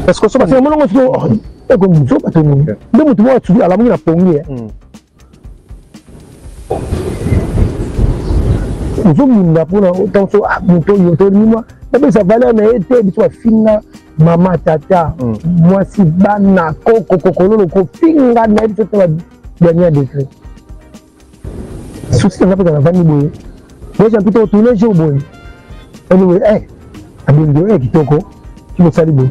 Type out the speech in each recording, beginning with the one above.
parce que ça va faire mon nom et comme nous pas tout monde donc tu vois tu à la moindre pongé nous sommes là pour autant so moto yoto ni moi mais ça valait na été biso finga mama tata moi si bana koko lolo ko finga na biso to dernier décret souci na pas na vani boye moi j'ai plutôt tourner jour boye anyway abingo kitoko tu me sali boye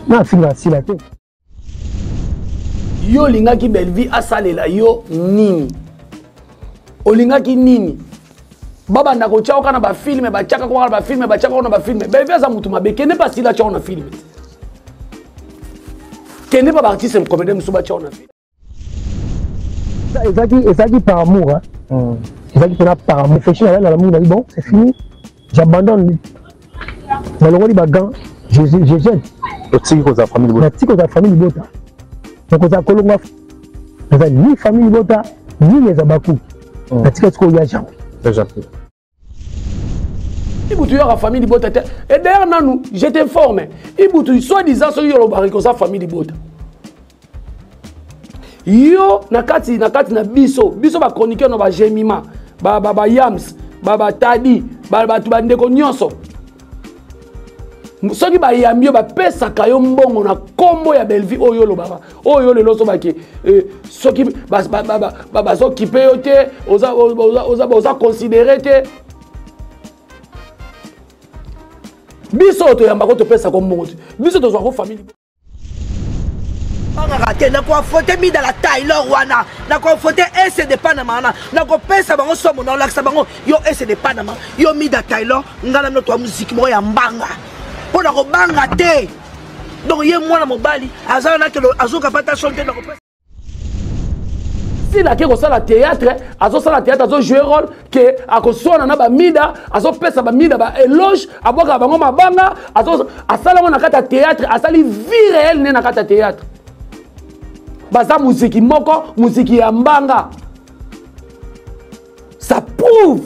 na finga si la te yo lingaki Belle-Vie asalela yo nini olingaki nini baba ndako chao kana ba filme ba chaka kwa ba filme ba chaka kwa ba filme Belle-Vie za mutu mabe kende pas si la chao na filme kende pas artiste me comédien musuba chao na filme ezaki par amour hein ezaki par amour féchi na l'amour na bon c'est fini j'abandonne dans le roi bagan je jette otiki ko za famille bota otiki ko za famille bota donc za kolonga za ni famille bota ni les abaku atika ko ya jambe déjà Iboutou y'a famille Bota. Et d'ailleurs, nous, je t'informe. Iboutou, soi-disant, ceux qui ont barricade sa famille Bota. Yo, nakati na biso ba chroniqueur no ba Jemima, ba Yams, ba Tadi, ba ndeko nyonso. Soki ba yambio ba pesa kayo mbongo na kombo ya Belle-Vie oyo lo baba. Oyo le loso ba ke soki ba so kipe yo te, oza considérer te. Biso to yamba ko to pesa ko mbongo. Biso to zo ko famille. Na ko fote mi dans la Taylor wana na ko fote ese de Panama na ko pesa bango somo na laksa bango yo ese de Panama yo mi da Taylor ngala no to musique mo ya mbanga po na ko banga te donc ye mwana mobali azana na ke azuka pata chanter na ko pesa si la ke ko sala théâtre azo jouer rôle que akosona na ba mida azo pesa ba mida ba éloge aboka bango mabanga azo asala na kata théâtre asali vie réelle ne na kata théâtre baza musique moko musique ya mbanga ça prouve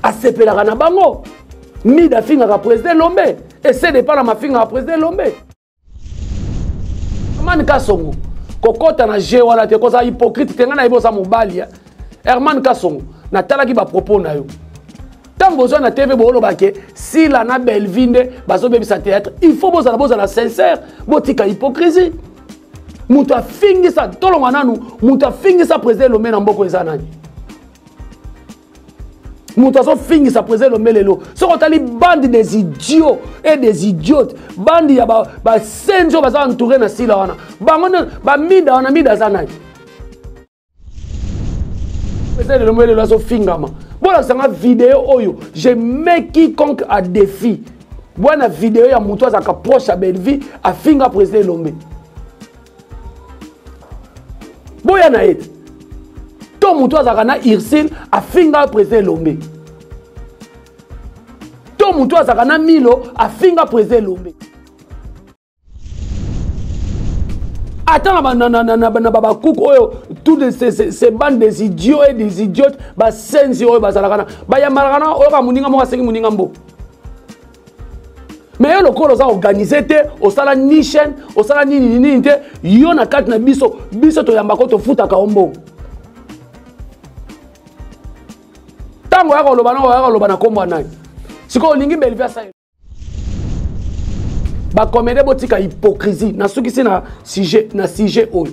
asepelaka na bango mida finga ka président Lombe et c'est pas la ma finga ka président Lombe Herman Kasongo kokota na je wala te koza hypocrite tenga na ibosa mobali ya Herman Kasongo na talaki ba propos na yo tant besoin na TV bolo baké si la na Belle-Vie nde bazo bebisa théâtre il faut boza la sincère botika hypocrisie muta fingi sa tolonga nanu muta fingi sa président Lombe na mboko ezanani Moutazo fingi sa président Lombe lelo. Ce qu'on tali bande des idiots et des idiotes. Bande ya ba senjo baza entouré na sila wana. Bangono ba mida wana mida zanai. Président Lombe lelo so fingama. Bona sanga vidéo oyo, je mets quiconque à défi. Bona vidéo ya mutu azaka proche à Belle-Vie a finga président Lombe. Boya na et. Tout mutu azaka na Irsil a finga président Lombe. Tout mutu azaka na Milo a finga président Lombe. Attends na baba cook oyo toutes ces bandes des idiots et des idiotes ba senzi oyo bazalaka ba yamalaka oyo ka muninga mo asengi muninga mbo. Mais le colo ça organisé te au sala ni chaîne au sala ni te yo na kati na biso to yambako to futa ka ombo. Tango ya koloba na kombo nai. Siko olingi Belle-Vie sa. Ba comédie botika hypocrisie na suki si na sujet oyo.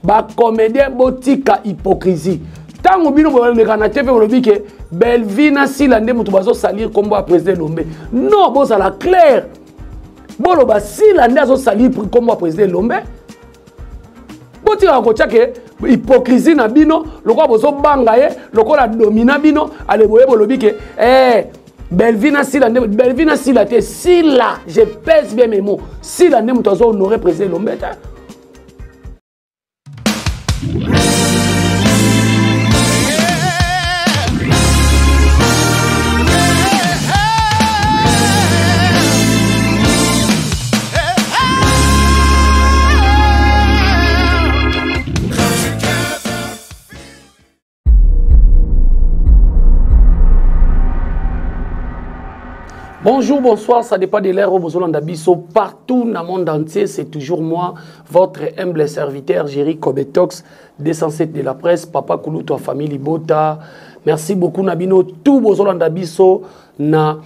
Ba comédie botika hypocrisie. Tango bino boleka na TV olobi ke Belle-Vie na sila nde mutu bazo salir kombo a président Lombe. Non, boza la clair. Bolo ba sila nde azo salir kombo a président Lombe. Botika ko chake hypocrisie na bino lokwa bozo banga ye lokola domina bino ale boye bolobi ke Belle-Vie na sila te sila je pèse bien mes mots sila nde mutu azo honorer président Lombe ta Bonjour, bonsoir, ça dépend de l'ère au Bozoland d'Abisso. Partout dans le monde entier, c'est toujours moi, votre humble serviteur, Jerry Kobetox, 207 de la presse, Papa Koulou, toi, famille Libota. Merci beaucoup, Nabino, tout Bozoland d'Abisso, na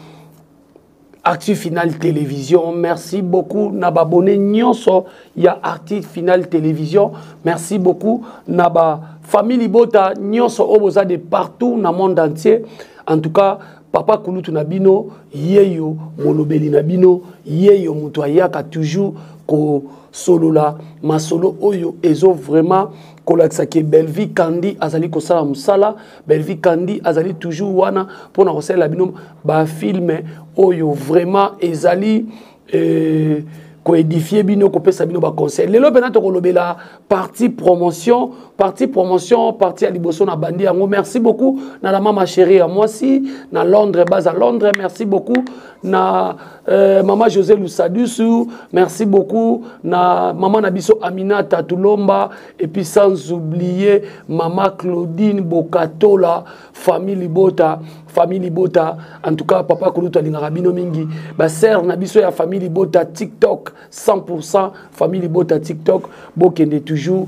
Actu Final Télévision. Merci beaucoup, Nababone Nyonso, il y a Actu Final Télévision. Merci beaucoup, Naba famille Libota, Nyonso, Oboza de partout dans le monde entier. En tout cas, Papa Kulutu Nabino, yeyo, molobeli Nabino, yeyo, mutoyaka toujours, ko solo la, ma solo oyo, ezo vraiment, kolakisaki Belvi Kandi, azali kosala musala, Belvi Kandi, azali toujours wana, pona kosala Labino, ba filme, oyo, vraiment, ezali, ko édifier bino, ko pesa bino ba conseil. Lelo benato kolobe la partie promotion, partie aliboso na bandi yango. Merci beaucoup na la maman chérie à moi si na Londres, base à Londres. Merci beaucoup na maman José Lusadusu. Merci beaucoup na maman Nabiso Amina Tatulomba et puis sans oublier maman Claudine Bokatola, famille Libota. En tout cas, Papa Kulutu Alingarabino Mingi. Ba sœur Nabiso ya famille Libota TikTok 100% famille Libota TikTok. Bokende toujours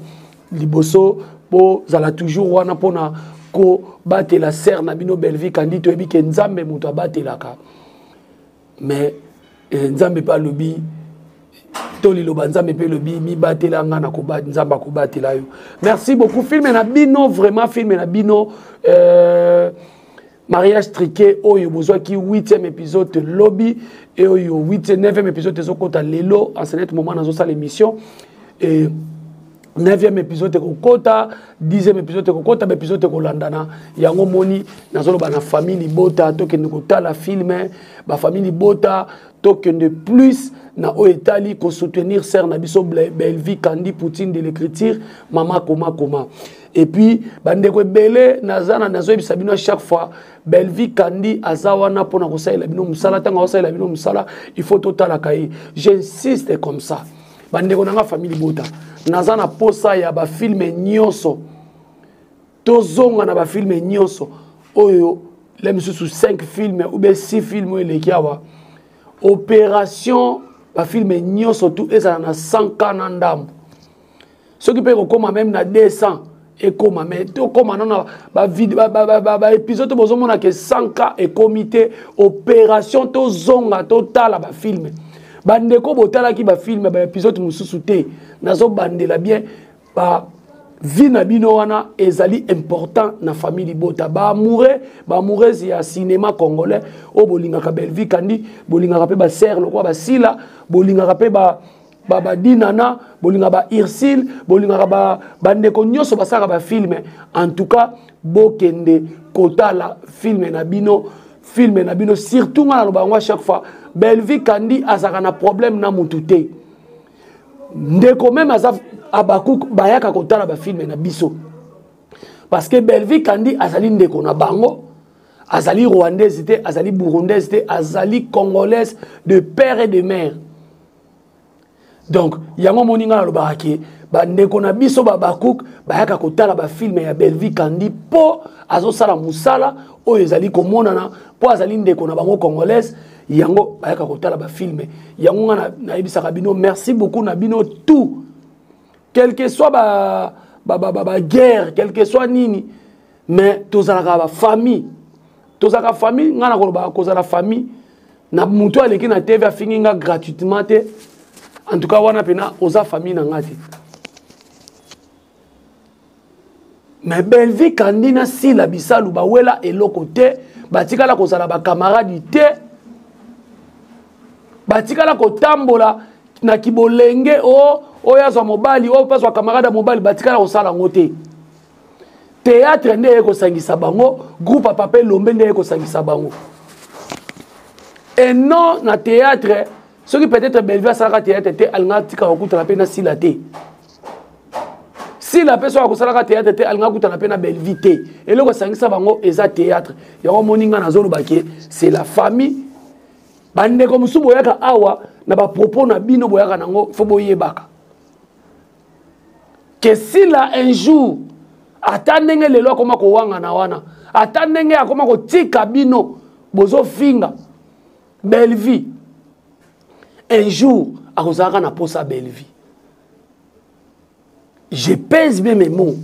liboso bo zala toujours wana pona ko bate la sœur Nabino Belvi Kandi to ebi ke nzambe muto bate laka. Mais nzambe pa lobi toli lo banzambe pe lobi mi bate la ngana ko ba nzamba ko bate la yo. Merci beaucoup film na bino vraiment film na bino mariage triqué oyo bozwa ki 8e épisode lobby et oyo 9e épisode ezokota lelo en ce moment nazo sa l'émission et 9e épisode de Kokota, 10e épisode de Kokota, épisode de Kolandana. Yango moni, nazolo ba na famille Libota, token de Kota la filme, ba famille Libota, token de plus na Oetali ko soutenir Sœur Nabiso Belvi Kandi Poutine de l'écriture, Mama Koma. Et puis, bandeko belé nazana nazo bisabino chaque fois Belvi Kandi azawana pona ko saela bino musala tanga ko saela bino musala, il faut totala kai. J'insiste comme ça. Bandeko nanga famille Libota. Nazana posa ya ba filme nyonso tozonga na ba filme nyonso oyo les sous 5 films ou bien 6 films les kiawa opération ba filme nyonso tout eza na 100 kanandam ce qui peut comme même na 200 et comme mais to comme na ba épisode bozomona que 100k et comité opération tozonga total ba filme. Bandeko botala ki ba film ba épisode mususu te nazo bandela bien ba vie na bino wana ezali important na famille Libota ba amoureuse ya cinéma congolais o bolingaka Belvi Kandi bolingaka pe ba sœur lokwa ba sila bolingaka pe ba dinana bolingaka ba Irsil bolingaka ba bandeko nyonso basaka ba film en tout cas bokende kotala film na bino surtout ngana lobango chaque fois Belvi Kandi azaka na problème na mutute ndeko même azaf abakouk bayaka kotala ba film na biso parce que Belvi Kandi azali ndeko na bango azali rwandaise te azali burundaise te azali congolaise de père et de mère donc yango moninga na lobaki ba ndeko na biso babakouk bayaka kotala ba film ya Belvi Kandi po azosala musala oyo ezali komonana po azali ndeko na bango congolaise yango bayaka kotala ba filme yango nga na ebisaka bino merci beaucoup na bino tout quel que soit ba guerre quel que soit nini mais tozalaka ba famille nga na koloba kozala famille na mutu aleki na TV afingi nga gratuitement te en tout cas wana pena oza famille na ngati mais Belvi Kandi na sila bisalu bawela eloko te batikala kozala ba camarade te batikala kotambola na kibolenge oyo azwa mobali oyo paswa camarade mobali batikala kosala ngo te théâtre nde ekosangisa bango groupe a pape lombe nde ekosangisa bango et non na théâtre ce qui peut-être Belvi asalaka théâtre te alinga tika kokutana pe na sila te si la personne a kosalaka théâtre te alinga kutana pe na Belvi te eloko esangisa bango eza théâtre yango moninga nazolobaki c'est la famille bandeko musu boyaka awa na ba propos na bino boyaka nango fo boyebaka que si là un jour atandenge lelo akoma ko wanga na wana atandenge akoma ko tika bino bozo finga belle vie un jour akozaka na posa belle vie. Je pèse bien mes mots.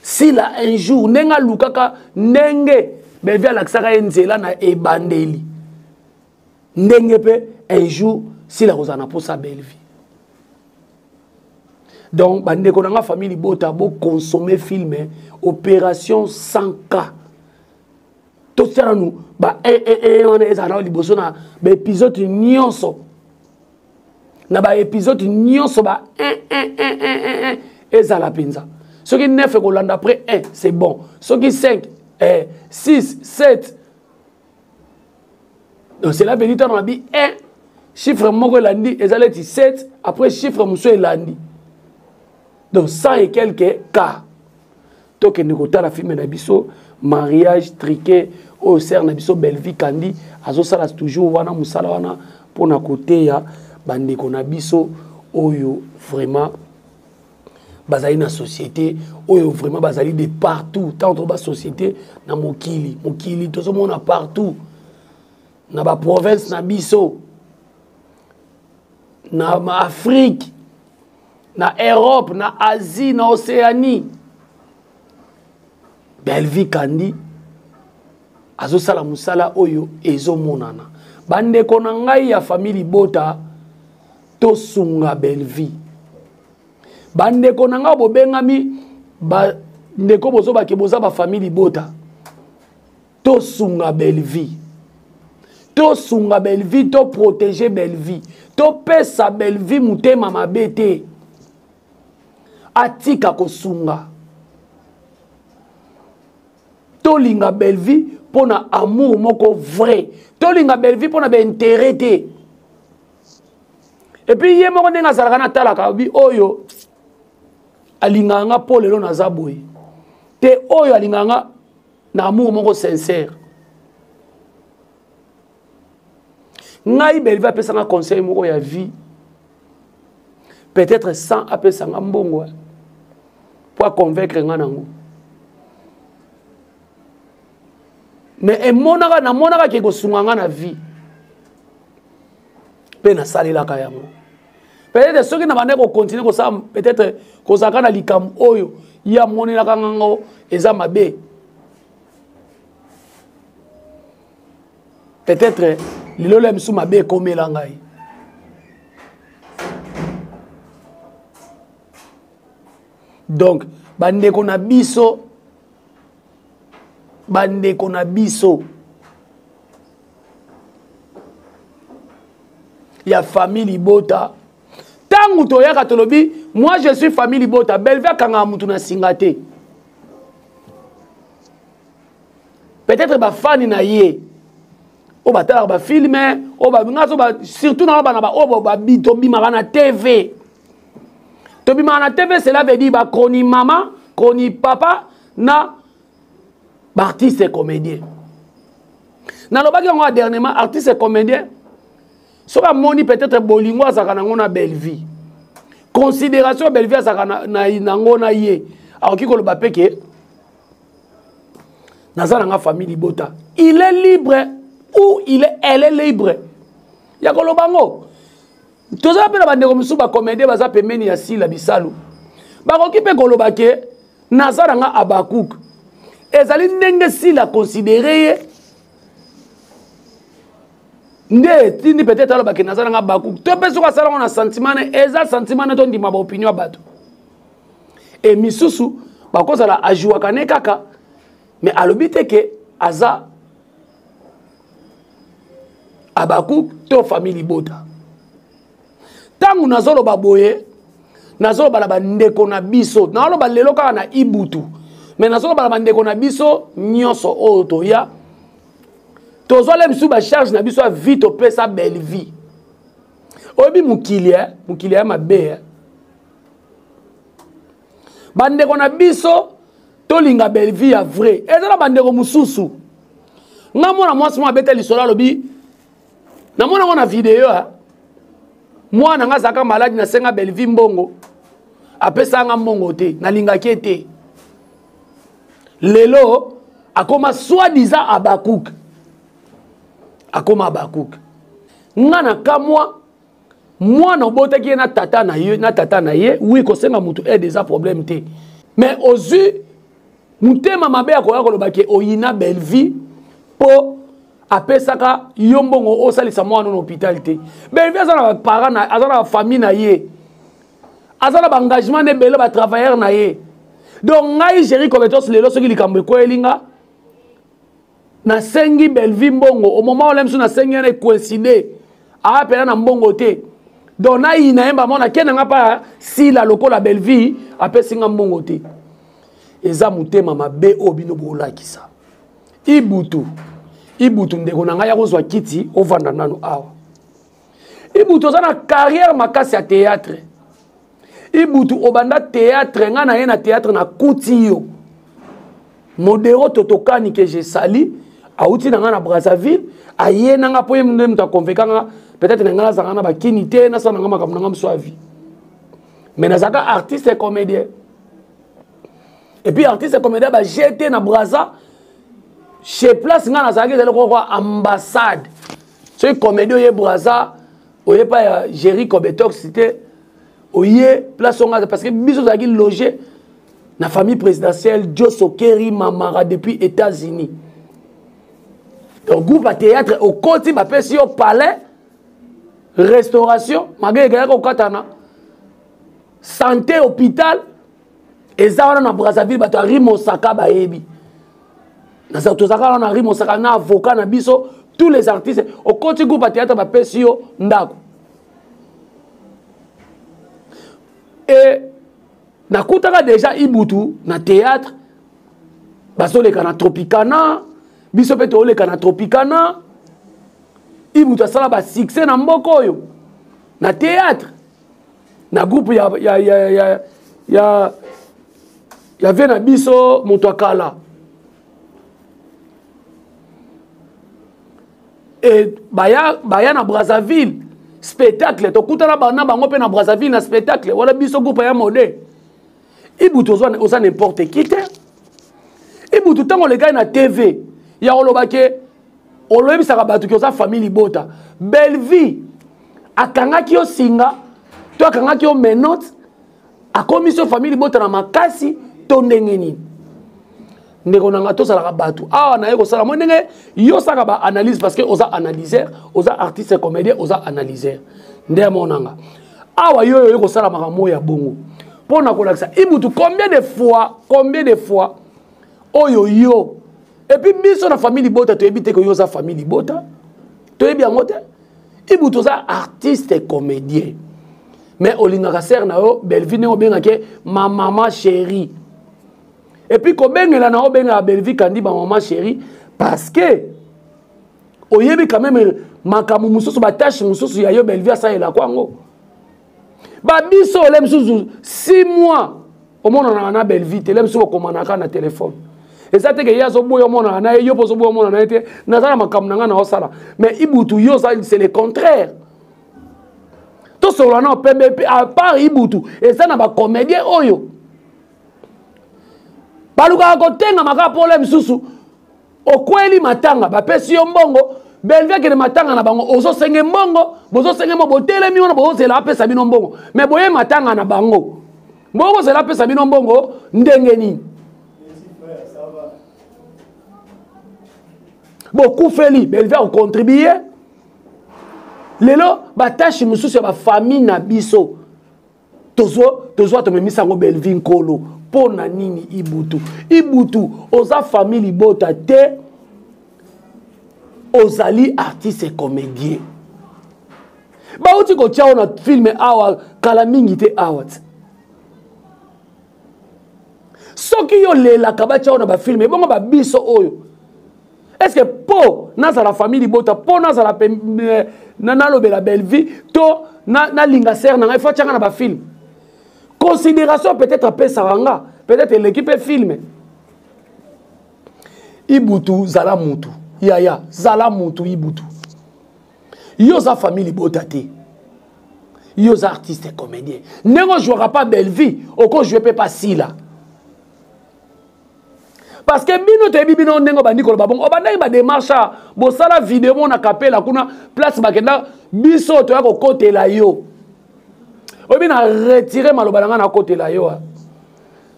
Si là un jour nenga lukaka nenge belle vie alaksaka enzela na ebandeli ndenge pe un jour si la kozana posa belle vie. Donc bande ko nga famille bota bo consommer film opération 100K. Tout ça nous ba on est à liboso na ba épisode nyonso na ba épisode nyonso ba ezala penza. Ce qui 9 ko landa après 1 c'est bon. Ce qui 5 6 7 donc c'est la vérité on a dit 1 chiffre moko landi ezala 7 après chiffre muso landi. Donc 100 et quelques cas. Donc nous avons la film nabiso mariage triqué au ser nabiso belle vie kandi azo sala toujours wana musala wana pour na côté ya bande ko nabiso oyo vraiment bazali na société oyo vraiment bazali de partout tant dans ba société na mokili tout ce monde partout na ba province nabiso na Afrique na Europe, na Asie, na Océanie. Belle vie kandi azo sala musala oyo ezo monana. Bande kona ngai ya famille bota to sunga belle vie. Bande kona nga bobengami ba ndeko bozo ba ke boza ba famille bota. To sunga belle vie. To sunga belle vie, to protéger belle vie. To pesa belle vie mutema mabete. Atika kosunga tolinga belle vie pona amour moko vrai tolinga belle vie pona be intérêt et puis yé moko ndenga salaka na talaka bi oyo alinganga po lelo na zaboy te oyo alinganga na amour moko sincère ngai belle vie apesa nga conseil moko ya vie peut-être 100 apesa nga mbongo pour convaincre nga nango mais emonaka na monaka ke kosunga nga na vie pe na salelaka yango peut-être soki na bande ko continuer ko sa peut-être ko saka na likam oyo ya monelaka ngango eza mabe peut-être lilolo msu mabe komela ngai donc bande ko na biso ya famille bota tangu to ya katolobi moi je suis famille bota belve kanga mutu na singate peut-être ba fani na ye o batala ba filmer o ba ngaso ba surtout na ba o ba bito bimaka na TV to bimaka na TV cela veut dire ba kroni mama kroni papa na ba artiste et comédien na lobaki ngo dernièrement artiste et comédien so ka moni peut-être bolingo azaka nango na belle vie considération belle vie azaka na nango na ye alors ki ko loba peke nazana nga famille bota il est libre ou elle est libre ya ko lobango toza pe na bande ko musu ba comédien baza pemeni ya sila bisalu ba ko ki pe ko loba ke nazana nga Abakuk ezali ndenge sila considéré nde tindi peut-être alors que nazala nga Abakuk to peso ka sala na sentiment eza sentiment to ndima ba opinion bato et misusu ba ko sala ajua kane kaka mais alobite ke aza Abakuk to famille bota tangu nazolo baboye nazolo bala bandeko na biso nazolo balelo kaka na ibutu mais nazolo bala bandeko na biso nyonso oto ya tozole msu ba charge na biso vite au pesa belle vie obi mukilia mabe bandeko na biso tolinga belle vie ya vrai ezala bandeko mususu nga mona mwasi mwa beta lisolo lobi na mona ngona video mwana nga zaka maladi na senga belle vie mbongo apesa nga mbongo te nalingaki te lelo akoma soi-disant Abakuk akoma bakuka ngana kamwa mwana obotaki na tata na ye oui kosenga mutu est déjà problème te mais ozu mutema mabe akoya koloba ke oyina belle vie po apesaka yombongo osalisa mwana na hôpital te belle vie azana parents azana famille na ye azana ba engagement ne bele ba travailleur na ye donc ngai gérer compétence lelo soki likambo ko elinga na sengi belle vie mbongo au moment où lemsu na sengi na coïncider a appelé na mbongo te donc na ina yemba mona kenanga pa si la lokola belle vie apesinga mbongo te eza mutema mabe obino bolakisa ibutu ndeko na ngai ya kozwa kiti ovanda nano awa ibutu oza na carrière makasi ya théâtre ibutu obanda théâtre nga na ye na théâtre na kuti yo modero totokani ke je sali auti na nga na Brazzaville aye nanga po yemne mta convaincanga peut-être na nga na zanga na bakini te na sa nanga makambo nanga mswavi mais na zaka artiste et comédien et puis artiste et comédien ba jeté na Brazza chez place nga na zaka zelo ko ambassade ce comédien ye Brazza oye pa Jerry Kobetox c'était oye place on parce que biso zaki logé na famille présidentielle Joso Kerry Mamara depuis États-Unis. Donc groupe à théâtre au côté ma pesi au palais restauration magé gaya ko katana santé hôpital et ça na Brazzaville bato Rimo Saka baebi. Na ça to Saka na Rimo Saka na avocat na biso tous les artistes au côté groupe à théâtre ba pesi yo ndako. Et nakutaka déjà ibutu na théâtre basoleka na Tropicana biso pe toleka na Tropicana ibutu asala ba succès na mboko oyo na théâtre na groupe ya vena biso moto akala et baya na Brazzaville spectacle tokutana bana bango pe na Brazzaville na spectacle wala biso groupe ya mode ibutu oza n'importe qui te ibutu tango le gars na TV ya olobake oloyebisaka bato ki oza famille bota belle vie akangaki yo singa to akangaki yo menote akomisi yo famille bota na makasi to ndenge nini ndeko nanga tosalaka bato awa na ye kosala mo ndenge yo saka ba analyse parce que oza analyseur oza artiste comédien oza analyseur nde monanga awa yo kosala makambo ya bongo pona kolakisa ibutu combien de fois oyo yo et puis biso na famille bota to ebite ko yo za famille bota to ebi yango te ibutu za artiste comédien mais olingaka ser na yo Belleville ne obengake ma maman chérie et puis ko bengela na obenga Belleville kandi ba maman chérie parce que oyebi quand même makamu mususu ba tâche mususu ya yo Belleville asa ela kwango ba biso le mususu 6 mois au mona na Belleville le mususu komanaka na téléphone et ça te que yazo boyo mona na yo poso boyo mona na ete na zala makamu nanga na osala mais ibutu yo ça c'est le contraire to solo na pembe à part ibutu et ça na ba comédien oyo baluka ko tenga maka problème susu okweli matanga ba pesi yo mbongo Belleville ke matanga na bango ozo senge mbongo bozo senge mo botele mi ona bozo la pesa bino mbongo mais boye matanga na bango mbongo c'est la pesa bino mbongo ndenge ni beaucoup feli Belleville a contribué lelo ba tâche mususu ya ba famille na biso tozo to memisa ngo Belleville nkolo pona nini ibutu oza famille bota te ozali artiste et comédien ba uti ko tiao na film awa kala mingi te awat soki yo lela kaba tiao na ba film bongo ba biso oyo est-ce que po naza la famille bota po naza la na lobela Belleville to na linga ser na fa tianga na ba film considération peut-être après saranga peut-être l'équipe est filmée ibutu zala mutu yaya zala mutu ibutu yo za famille botate yo za artiste comédien nengo jouera pas Belleville oko jouer pas si là parce que bino te bino ndengo bandiko ba bon obandaki ba démarche bo sala vidéo mona kapela kuna place bakenda biso to ya ko kotela yo obi na retirer maloba na kotela yo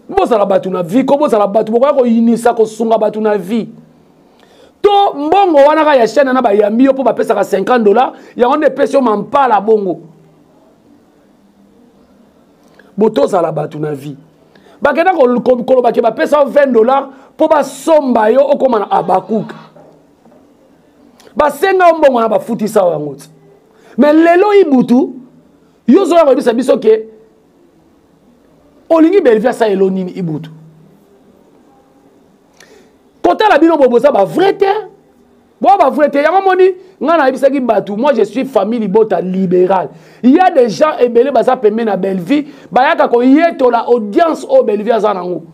bo sala batu na vie ko bo sala batu boko ko inisa ko sunga batu na vie to mbongo wana ka ya chaîne na ba yambi yo po ba pesa ka $50 ya on de pesa mampala bongo boto sala batu na vie bakenda ko ba ke ba pesa $20 po ba somba yo okoma na abakuka ba senga mbongo na ba futisa wango mais lelo ibutu yo zo ya bisa biso ke olingi belvia sa elonini ibutu kota la bino boboza ba vrai te bo ba vrai te yango moni ngana bisa ki batu moi je suis famille Libota libérale il y a des gens ebele baza pembe na Belleville ba yaka ko yeto la audience au Belleville za nango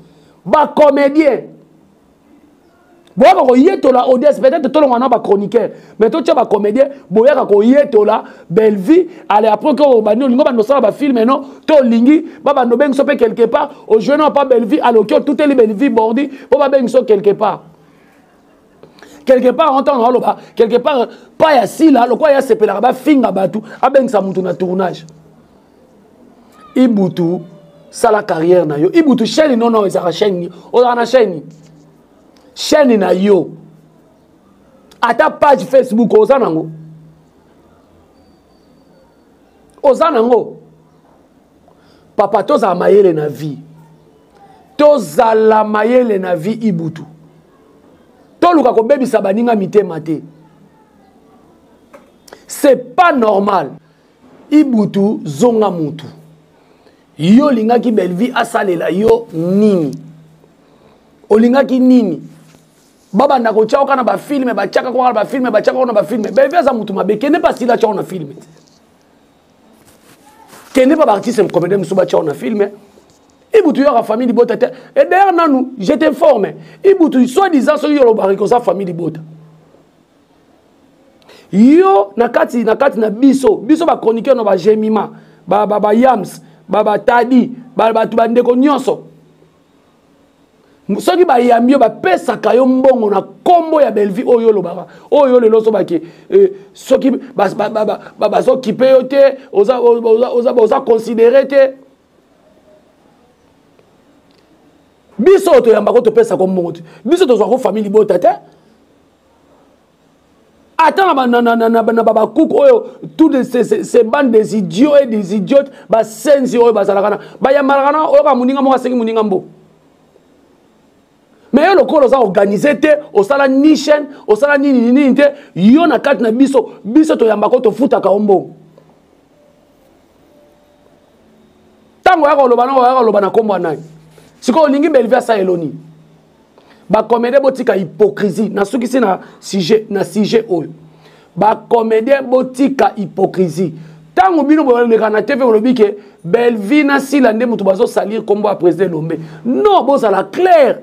ba comédien bo yaka ko yeto la audience peut-être tout le monde ba chroniqueur mais tout tcha ba comédien bo yaka ko yeto la Belleville allez après ko bano lingo bano sala ba film non to lingi ba bano beng so pe quelque part au jeune pas Belleville alors que tout est Belleville bordi bo ba beng so quelque part on entend là quelque part pas assis là le quoi ya sepela ba finga batu a beng sa mutu na tournage ibutu sala carrière na yo ibutu chaîne non ezaka chaîne o na chaîne na yo ata page Facebook ozanango papa toza mayele na vie tozala mayele na vie ibutu toluka ko bebisa baninga mitema te c'est pas normal ibutu zonga mutu yo lingaki Belleville asalela yo nini olingaki nini baba ndako chao kana ba filme ba chaka kwa ba filme ba chaka na ba filme Belleville za mutu mabe kende pas sila chao na filme kende pas artiste me comédien musuba chao na filme ibutu yo la famille Libota et d'ailleurs nanou je t'informe ibutu soit disant so yo lo bariko sa famille Libota yo nakati na biso ba chroniqueur no ba Jemima ba Yams ba Tadi ba tu bandeko nyonso soki ba yamio ba pesa kayo mbongo na kombo ya Belleville oyo lo baba oyo le loso baki soki ba so kipe yo te oza considérer te biso to yamba ko to pesa ko mbongo biso to zo ko famille Libota te attends na baba kuku oyo tous ces bandes des idiots et des idiotes ba sensi oyo ba salakana ba yamarana oyo ka muninga mo asengi muninga mbo mais yo lokolo za organisé te osala ni chaîne osala ni te yo na kati na biso to yamba ko to futa ka ombo tango ya ko loba na kombo nai siko lingi Belleville sa eloni ba comédien botika hypocrisie na soki si na sujet oyo ba comédien botika hypocrisie tango bino boleka na TV olobi ke Belleville na sila nde mutu bazo salir kombo a président Lombe non bo ça la clair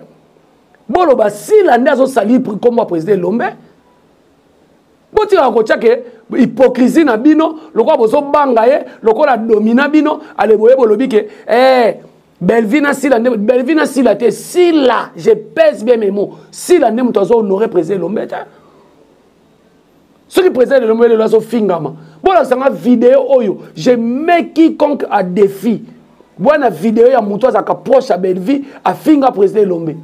bolo ba sila nde azo salir kombo a président Lombe botika ko chake hypocrisie na bino lokwa bozo banga ye lokwa domina bino ale boye bolobi ke Belleville na sila te sila je pèse bien mes mots sila nde mutu azo honorer président Lombe ta ce qui présente le modèle de la fingama. Bon là c'est une vidéo oyo. Je mets quiconque à défi. Bon la vidéo ya mutu za proche à Belleville à finga président Lombe.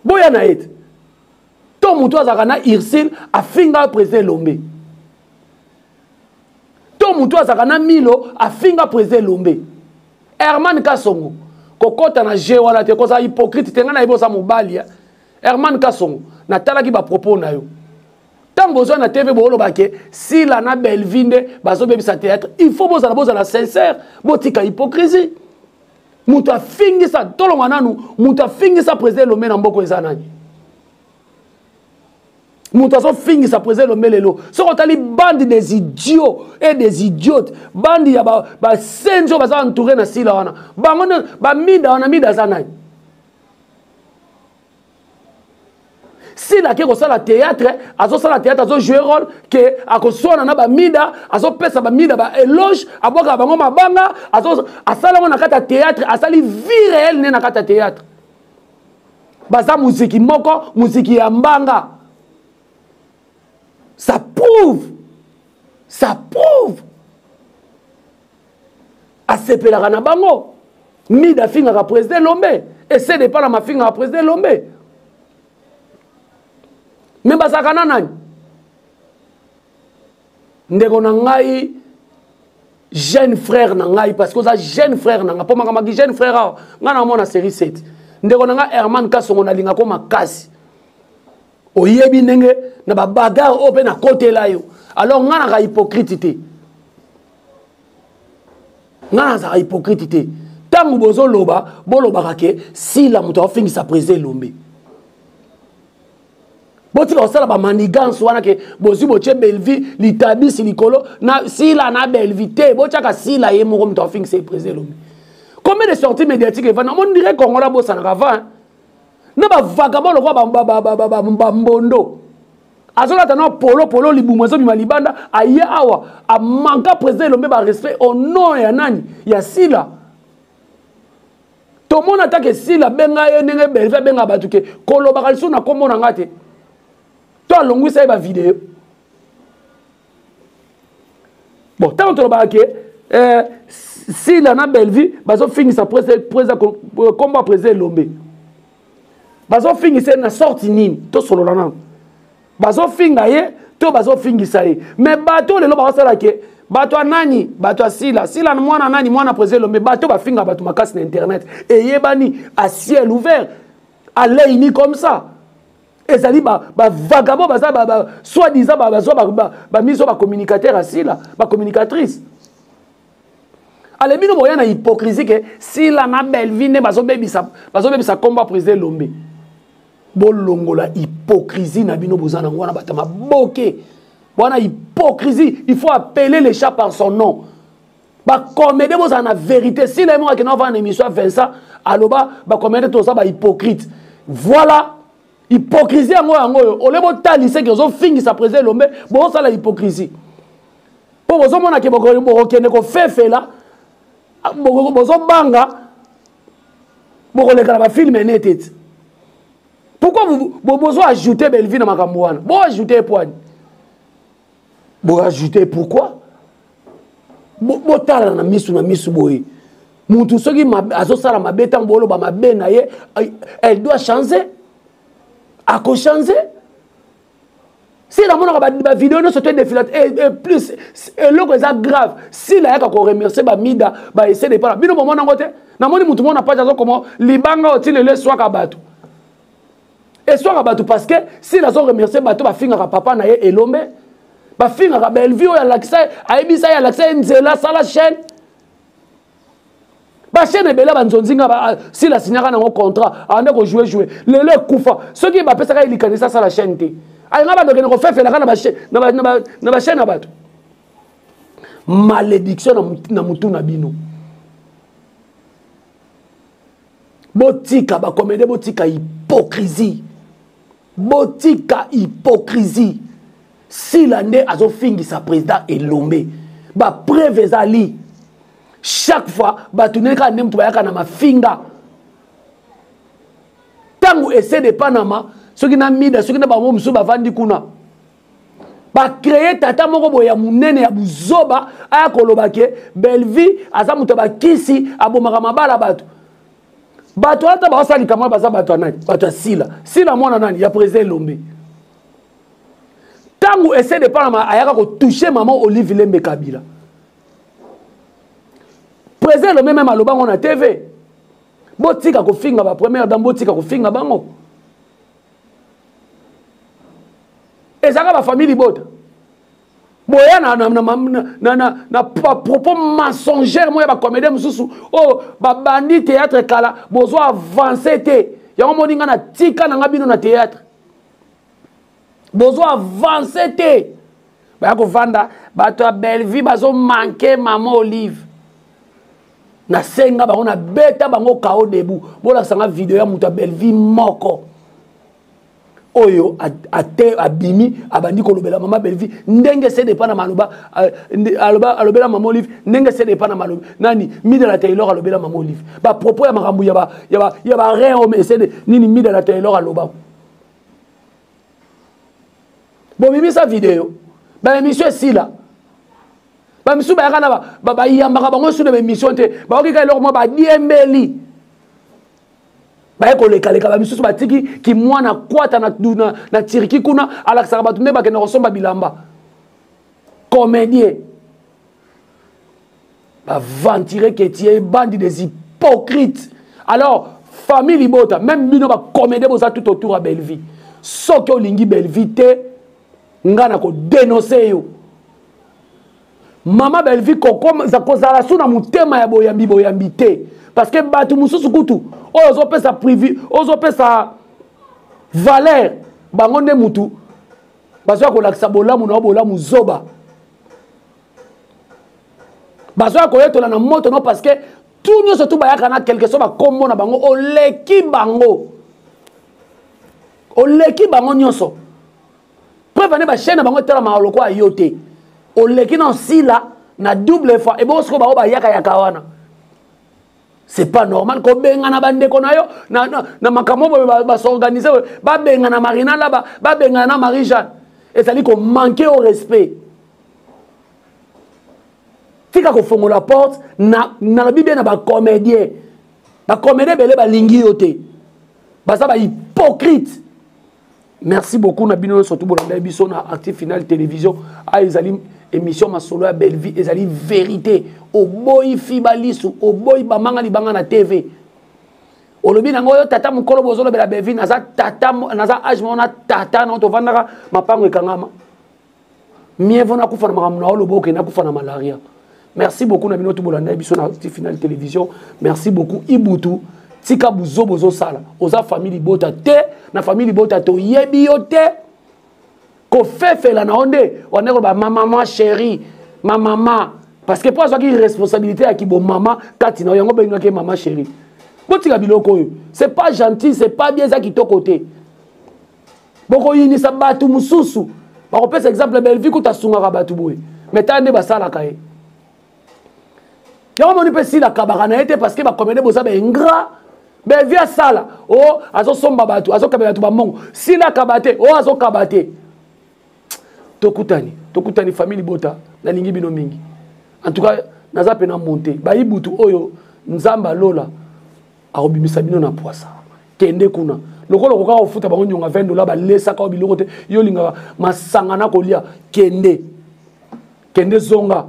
Bon ya na et. Ton mutu za kana Irsil à finga président Lombe. Ton mutu za kana Milo à finga président Lombe. Herman Kasongo kokota na je wala te koza hypocrite tenga na ibosa mobali. Herman Kasongo na talaki ba propos na yo tant besoin na TV bo loba ke si la na Belleville bazo bebisa théâtre il faut boza la sincère botika hypocrisie mutu afingisa tolonga nanu mutu afingisa président Lombe na mboko ezanani mutu azo fingisa président Lombe lelo soko tali bande des idiots et des idiotes bande ya ba senjo baza entouré na sila wana bango ba mida zanani si la keko sala théâtre azo sala théâtre azo jouer rôle que akosona na ba mida azo pesa ba mida ba éloge aboka bango mabanga azo asala na kata théâtre asali vie réelle ne na kata théâtre baza musique moko musique ya mbanga ça prouve asepelaka na bango mida finga ka président Lombe et c'est de pas la ma finga ka président Lombe mais bazaka na nani ndeko na ngai jeune frère na ngai parce que ça jeune frère na nga po makamaki jeune frère nga na mona série 7 ndeko na nga Herman Kasongo na linga ko makasi oyebi ndenge na ba bagarre ope na côté là yo alors nga na ka hypocrite te nga na za hypocrite te tangu bozo loba boloba ke si la muto fingi sa président Lombe boti ka osala ba manigance wana ke bozi boche Belvi litabisi likolo na si la na Belvi te bocha ka si la ye moko muto fingi sa président Lombe combien de sorties médiatiques et vana on dirait Congo la bossa na kava na ba vagabond lo ba mbondo azola tana polo libumu zo bima libanda aye awa a manka président Lombe ba respect au nom ya nani ya sila to mona take sila benga ye ndenge Belvi benga batuke koloba kaliso na kombo na ngate to alongwisa ba vidéo bon tant to ba ke si la na Belvi bazo finisa combat président Lombe bazo finisa na sorti nini to solo la na bazo finga ye to bazo fingisa ye mais bato lelo ba sala ke bato nani bato sila na mwana nani mwana président Lombe bato ba finga bato makasi na internet et yebani à ciel ouvert à l'œil ni comme ça et ça dit ba vagabond ba soi-disant ba miso ba communicateur asila ba communicatrice. Alors, il y a une hypocrisie que si la na Belvi ne bazo bebisa combat président Lombe. Bolongo la hypocrisie na bino bozana ngwana batama boke. Wana hypocrisie, il faut appeler les chats par son nom. Ba comédie bozana vérité si les gens qui n'ont pas une émission Vincent aloba ba comédie tout ça ba hypocrite. Voilà hypocrisie ngoyo olebo talise que zo fingi sa président Lombe bon ça la hypocrisie. Po bozo mona ke boko kene ko fefela bozo banga boko le kala ba film net. Pourquoi vous besoin ajouter Belvi dans makambo wana? Bon ajouter poigne. Bon ajouter pourquoi? Bo tala na misu boy. Mutu soki azo sala mabeta mbolo ba mabena ye elle doit changer. Ako changer. Si la mona ba vidéo no sauter défilat et plus et loko ça grave. Si la yaka ko remercier ba mida ba essayer de pas. Bino moment na ngote. Na moni mutu mona pas jazo comment libanga otile le soir ka bato. Et soit rabatou parce que si la zone remercie bateau ba finga papa na ye Elombe ba finga Belvi o ya l'accès a ebisa ya l'accès nzela sala chaîne ba chaîne bela ba nzonzinga ba si la signaka na un contrat ande ko jouer lele kufa ceux qui ba pesa ka ilikanisa sala chaîne te ay ngaba donc ko fefela na ba chaîne na ba chaîne na bato malédiction na mutu na bino botika ba comédie botika hypocrisie. Botika hypocrisie. Si l'année a fingi sa président Elombe, ba preuve ezali. Chaque fois, ba tuneka nem tubayaka na mafinga. Tangu essaie de Panama, ceux qui na mida, ceux qui na ba musu ba vandi kuna. Ba créer tata moko boya munene ya buzoba aya kolobake Belvi aza muto ba kisi abomaka mabala bato. Bato ata ba sali kama baza bato nani bato sila mwana nani ya président Lombe tangu essaie de parler ayaka ko toucher maman Olive Lembe Kabila président Lombe même aloba ngona TV botika ko finga ba première dame botika ko finga bango ezaka ba famille bota boya na propos mensongère moi ba comédie mususu oh ba bandi théâtre kala bozo avancer te yango moninga na tika na ngabino na théâtre bozo avancer te ba ko vanda ba to Belvi bazo manquer maman Olive na senga ba ona beta bango kao debu bola sanga vidéo ya muta Belvi moko oyo ate abimi abandi kolobela mama Belvi ndenge se dépend na maloba alobela mama Olive ndenge se dépend na maloba nani Midela Taylor alobela mama Olive ba propos ya makambu ya ba rien homme essaie nini Midela Taylor aloba bon mimi sa vidéo ba émission si là ba misu ba kana ba yamba bango sur de émission te ba okika eloko mo ba diembeli ba ekoleka leka ba misu ba tiki ki mwana kwata na tiriki kuna alakisa ba tunde ba kena kosomba bilamba comédien ba ventirer que tu es bande des hypocrites alors famille libota même bino ba comédien boza tout autour à Belleville soki olingi Belleville te ngana ko dénoncer yo Mama Belvi koko za kozala suna mutema ya boyambi te parce que batu mususu kutu ozo pesa privé ozo pesa valeur bango nde mutu bazwa ko lakisa bolamu na bolamu zoba bazwa ko yetola na moto no parce que tout nyo surtout bayaka na quelque chose ba kombo na bango oleki bango nyoso preuve ne ba chaîne bango tela ma loko ayote oleki na sila na double fois et bon ce ko ba yaka wana c'est pas normal ko benga na bande ko na yo na makamo ba s'organiser ba benga na Marina là ba benga na Marie-Jeanne et ça dit qu'on manquait au respect tika ko fongo la porte na la Bible na ba comédien belé ba lingi yote ba ça ba hypocrite. Merci beaucoup na bino surtout bolanda biso na Active Final Télévision a ezali émission masolo ya Belleville ezali vérité o boy fibalisu o boy bamanga libanga na TV olobi nango yo tata mukolo bozolo bela Belleville naza tata naza age mona tata na to vandaka mapango ekangama mieux vona kufa na makamuna olobo ke na kufa na malaria. Merci beaucoup na bino to bolanda biso na Active Final Télévision. Merci beaucoup Ibutu tika buzo bozo sala oza famille bota te na famille bota to yebi yo te ko fefela na onde on est ba maman chérie ma maman parce que pour ça qui responsabilité à qui bon maman kati na yango benga ke maman chérie botika biloko yo c'est pas gentil c'est pas bien ça qui to côté boko yini sa batu mususu ba ko pesa exemple Belleville ko ta sunga ka batu boye mais tande ba sala kae yango moni pe si la kabana était parce que ba comédie boza ba ingrat Belleville sala oh azo somba batu azo kabela tu ba mongo si la kabate oh azo kabate tokutani famille bota na lingi bino mingi en tout cas naza pena monter ba ibutu oyo nzamba lola arobimisa bino na poisa kende kuna lokolo koka ofuta bango nyonga $20 ba lesa ka biloko te yo linga masanga na kolia kende zonga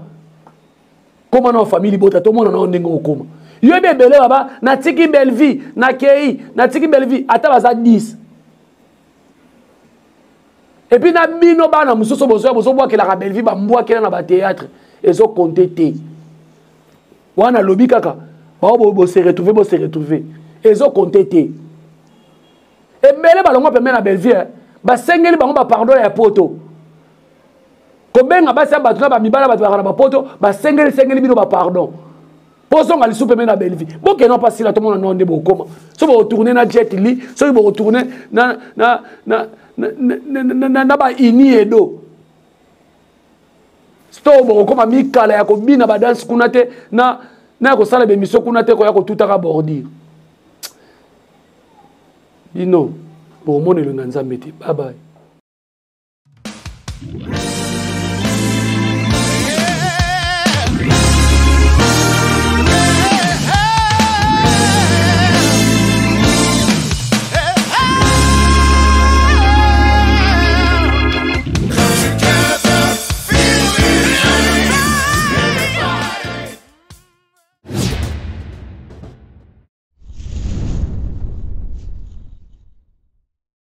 koma na famille bota to mona na ndenge okoma yo bebele baba na tiki Belleville na kei na tiki Belleville ata baza 10. Et puis na bino bana musoso bozo bwa kela ka Belleville ba mbwa kela na ba théâtre ezo compter wana lobi kaka bo se retrouver ezo compter et bele balongo pembe na Belleville ba sengeli bango ba pardon ya poto ko benga ba sa ba tuna ba mibala ba tuna ba poto ba sengeli bino ba pardon poso ngali soupe mena Belleville bon que non pas si la tout le monde non bokoma so bo retourner na Jet Li so bo retourner na ba ini edo sto bo koma mikala ya ko bina ba dance kuna te na ko sala be mission kuna te ko ya ko tutaka bordir bino bo monelo na Nzambe te bye bye.